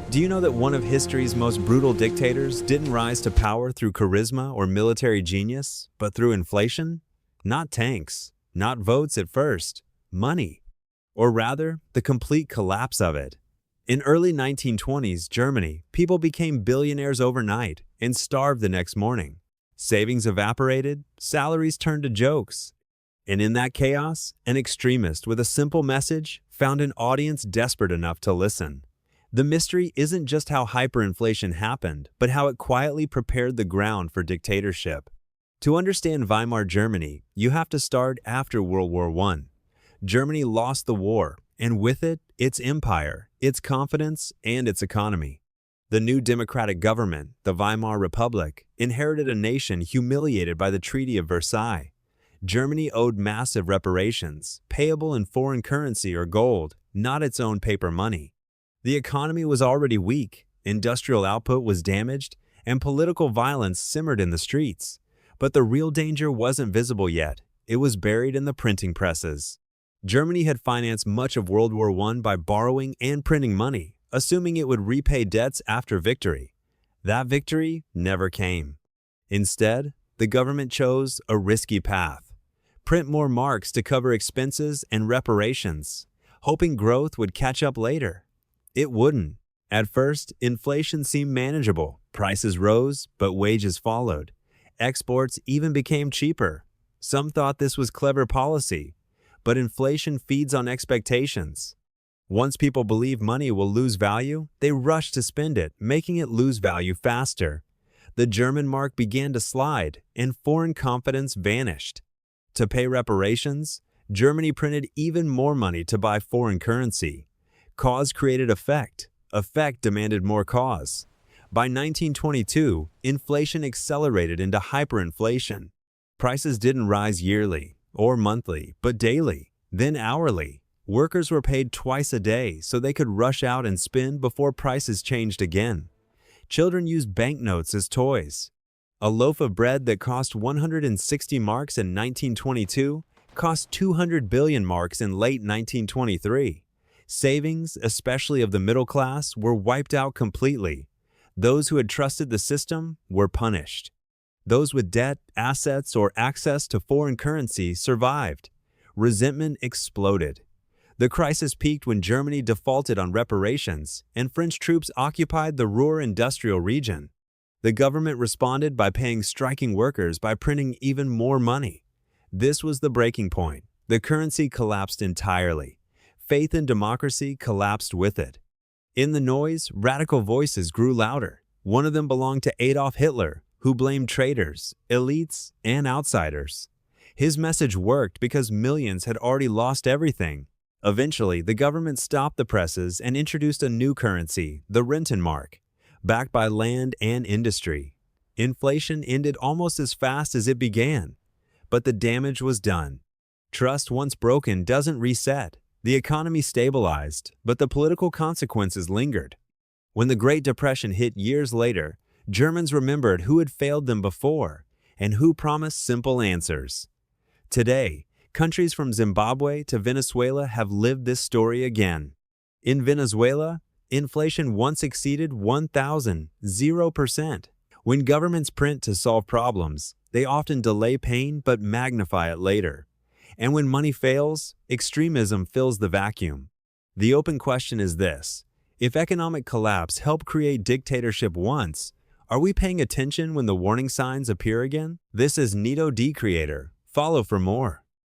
Do you know that one of history's most brutal dictators didn't rise to power through charisma or military genius, but through inflation? Not tanks, not votes at first, money. Or rather, the complete collapse of it. In early 1920s Germany, people became billionaires overnight and starved the next morning. Savings evaporated, salaries turned to jokes. And in that chaos, an extremist with a simple message found an audience desperate enough to listen. The mystery isn't just how hyperinflation happened, but how it quietly prepared the ground for dictatorship. To understand Weimar Germany, you have to start after World War I. Germany lost the war, and with it, its empire, its confidence, and its economy. The new democratic government, the Weimar Republic, inherited a nation humiliated by the Treaty of Versailles. Germany owed massive reparations, payable in foreign currency or gold, not its own paper money. The economy was already weak, industrial output was damaged, and political violence simmered in the streets. But the real danger wasn't visible yet. It was buried in the printing presses. Germany had financed much of World War I by borrowing and printing money, assuming it would repay debts after victory. That victory never came. Instead, the government chose a risky path. Print more marks to cover expenses and reparations, hoping growth would catch up later. It wouldn't. At first, inflation seemed manageable. Prices rose, but wages followed. Exports even became cheaper. Some thought this was clever policy, but inflation feeds on expectations. Once people believe money will lose value, they rush to spend it, making it lose value faster. The German mark began to slide, and foreign confidence vanished. To pay reparations, Germany printed even more money to buy foreign currency. Cause created effect. Effect demanded more cause. By 1922, inflation accelerated into hyperinflation. Prices didn't rise yearly or monthly, but daily, then hourly. Workers were paid twice a day so they could rush out and spend before prices changed again. Children used banknotes as toys. A loaf of bread that cost 160 marks in 1922 cost 200 billion marks in late 1923. Savings, especially of the middle class, were wiped out completely. Those who had trusted the system were punished. Those with debt, assets, or access to foreign currency survived. Resentment exploded. The crisis peaked when Germany defaulted on reparations and French troops occupied the Ruhr industrial region. The government responded by paying striking workers by printing even more money. This was the breaking point. The currency collapsed entirely. Faith in democracy collapsed with it. In the noise, radical voices grew louder. One of them belonged to Adolf Hitler, who blamed traitors, elites, and outsiders. His message worked because millions had already lost everything. Eventually, the government stopped the presses and introduced a new currency, the Rentenmark, backed by land and industry. Inflation ended almost as fast as it began, but the damage was done. Trust once broken doesn't reset. The economy stabilized, but the political consequences lingered. When the Great Depression hit years later, Germans remembered who had failed them before and who promised simple answers. Today, countries from Zimbabwe to Venezuela have lived this story again. In Venezuela, inflation once exceeded 1,000%. When governments print to solve problems, they often delay pain but magnify it later. And when money fails, extremism fills the vacuum. The open question is this: if economic collapse helped create dictatorship once, are we paying attention when the warning signs appear again? This is Nito D Creator. Follow for more.